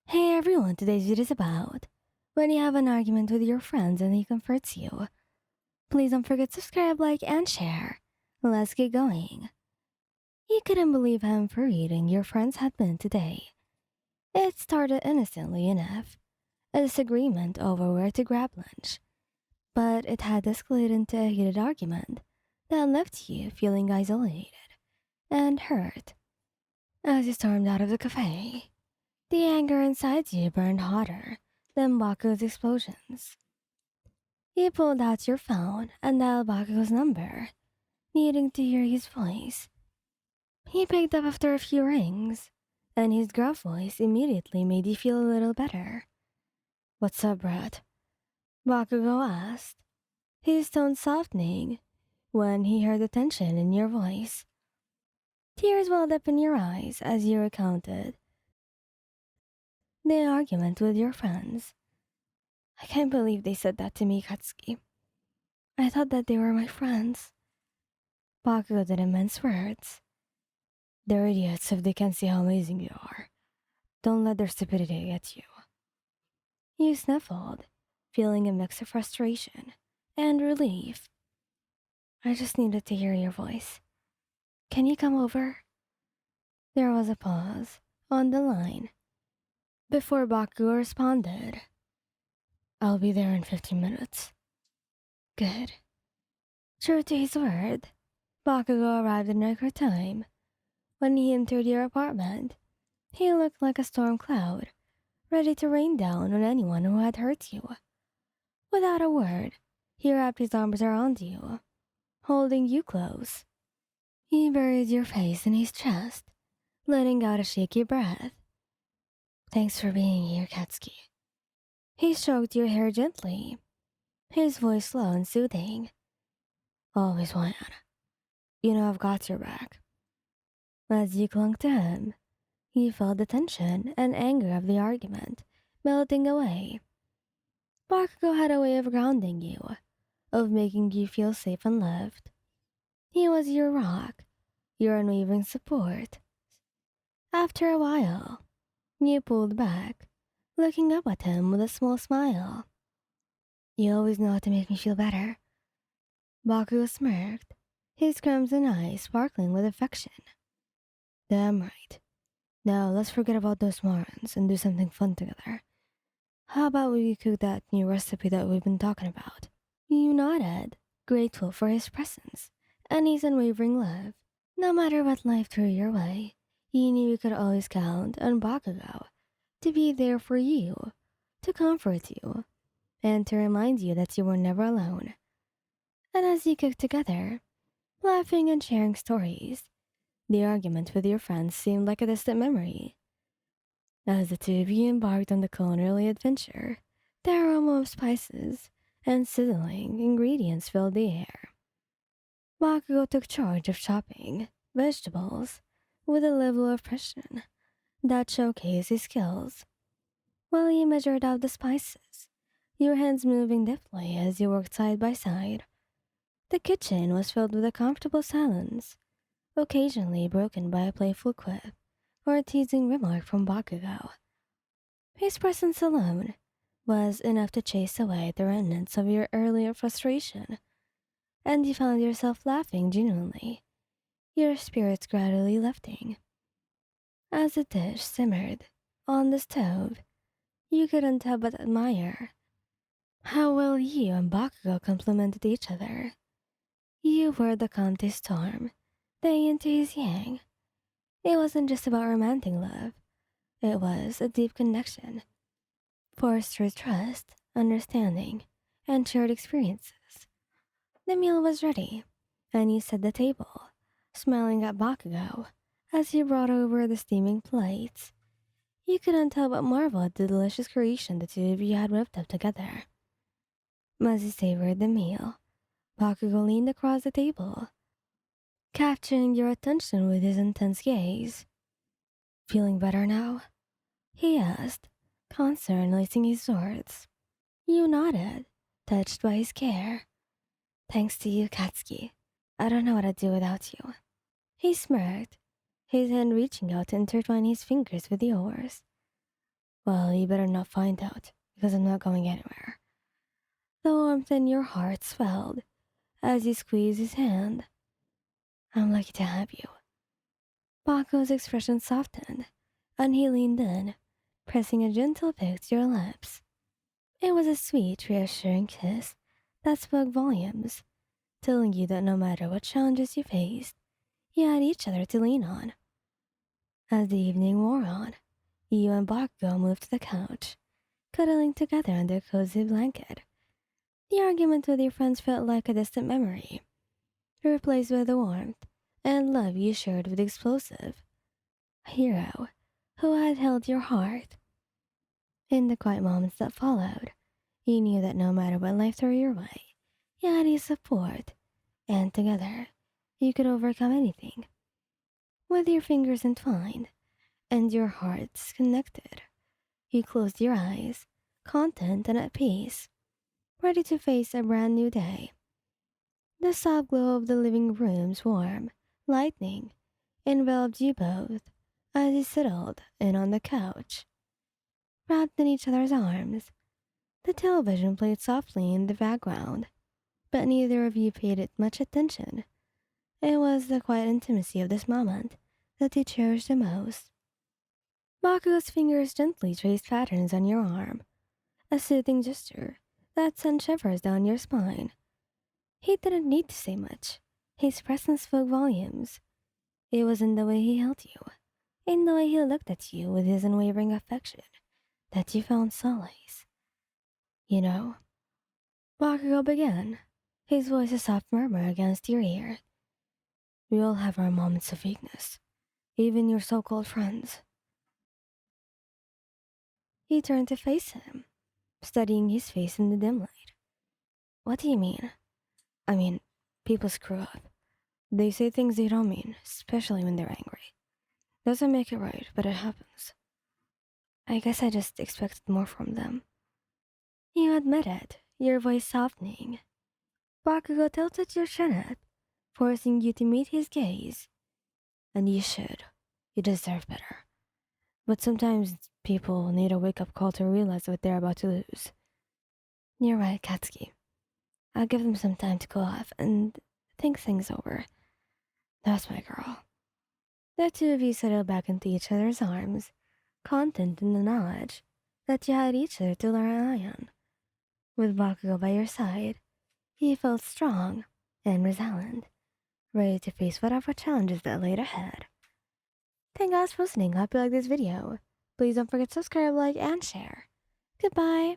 Hey everyone, today's video is about when you have an argument with your friends and he comforts you. Please don't forget to subscribe, like, and share. Let's get going. You couldn't believe how infuriating your friends had been today. It started innocently enough, a disagreement over where to grab lunch, but it had escalated into a heated argument that left you feeling isolated and hurt. As you stormed out of the cafe, the anger inside you burned hotter than Baku's explosions. You pulled out your phone and dialed Baku's number, needing to hear his voice. He picked up after a few rings, and his gruff voice immediately made you feel a little better. "What's up, Brad?" Bakugo asked, his tone softening when he heard the tension in your voice. Tears welled up in your eyes as you recounted the argument with your friends. "I can't believe they said that to me, Katsuki. I thought that they were my friends." Bakugo didn't mince words. "They're idiots if they can't see how amazing you are. Don't let their stupidity get you." You sniffled, feeling a mix of frustration and relief. "I just needed to hear your voice. Can you come over?" There was a pause on the line before Bakugo responded. "I'll be there in 15 minutes. Good." True to his word, Bakugo arrived in record time. When he entered your apartment, he looked like a storm cloud, ready to rain down on anyone who had hurt you. Without a word, he wrapped his arms around you, holding you close. He buried your face in his chest, letting out a shaky breath. "Thanks for being here, Katsuki." He stroked your hair gently, his voice slow and soothing. "Always Juan. You know I've got your back." As you clung to him, you felt the tension and anger of the argument melting away. Bakugo had a way of grounding you, of making you feel safe and loved. He was your rock, your unwavering support. After a while, you pulled back, looking up at him with a small smile. "You always know how to make me feel better." Bakugo smirked, his crimson eyes sparkling with affection. "Damn right. Now let's forget about those morons and do something fun together. How about we cook that new recipe that we've been talking about?" You nodded, grateful for his presence and his unwavering love. No matter what life threw your way, you knew you could always count on Bakugo to be there for you, to comfort you, and to remind you that you were never alone. And as you cooked together, laughing and sharing stories, the argument with your friends seemed like a distant memory. As the two of you embarked on the culinary adventure, the aroma of spices and sizzling ingredients filled the air. Bakugo took charge of chopping vegetables with a level of precision that showcased his skills, while you measured out the spices, your hands moving deftly as you worked side by side. The kitchen was filled with a comfortable silence, occasionally broken by a playful quip or a teasing remark from Bakugo. His presence alone was enough to chase away the remnants of your earlier frustration, and you found yourself laughing genuinely, your spirits gradually lifting. As the dish simmered on the stove, you couldn't help but admire how well you and Bakugo complemented each other. You were the calm to his storm, the yin to his yang. It wasn't just about romantic love, it was a deep connection, forged through trust, understanding, and shared experiences. The meal was ready, and you set the table, smiling at Bakugo as he brought over the steaming plates. You couldn't help but marvel at the delicious creation the two of you had whipped up together. As he savored the meal, Bakugo leaned across the table, capturing your attention with his intense gaze. "Feeling better now?" he asked, concern lacing his words. You nodded, touched by his care. "Thanks to you, Katsuki. I don't know what I'd do without you." He smirked, his hand reaching out to intertwine his fingers with yours. Well, you better not find out, because I'm not going anywhere. The warmth in your heart swelled as you squeezed his hand. I'm lucky to have you. Baku's expression softened, and he leaned in, pressing a gentle peck to your lips. It was a sweet, reassuring kiss that spoke volumes, telling you that no matter what challenges you faced, you had each other to lean on. As the evening wore on, you and Bakugo moved to the couch, cuddling together under a cozy blanket. The argument with your friends felt like a distant memory, replaced by the warmth and love you shared with the explosive hero who had held your heart. In the quiet moments that followed, you knew that no matter what life threw your way, you had his support, and together, you could overcome anything. With your fingers entwined and your hearts connected, you closed your eyes, content and at peace, ready to face a brand new day. The soft glow of the living room's warm lightning enveloped you both as you settled in on the couch, wrapped in each other's arms. The television played softly in the background, but neither of you paid it much attention. It was the quiet intimacy of this moment that you cherished the most. Bakugo's fingers gently traced patterns on your arm, a soothing gesture that sent shivers down your spine. He didn't need to say much. His presence spoke volumes. It was in the way he held you, in the way he looked at you with his unwavering affection, that you found solace. You know, Bakugo began, his voice a soft murmur against your ear. We all have our moments of weakness, even your so-called friends. You turned to face him, studying his face in the dim light. What do you mean? I mean, people screw up. They say things they don't mean, especially when they're angry. Doesn't make it right, but it happens. I guess I just expected more from them. You admitted, your voice softening. Bakugo tilted your chin up, forcing you to meet his gaze. And you should. You deserve better. But sometimes people need a wake-up call to realize what they're about to lose. You're right, Katsuki. I'll give them some time to cool off and think things over. That's my girl. The two of you settled back into each other's arms, content in the knowledge that you had each other to rely on. With Bakugo by your side, you felt strong and resilient, ready to face whatever challenges that laid ahead. Thank you guys for listening. Hope you like this video. Please don't forget to subscribe, like, and share. Goodbye.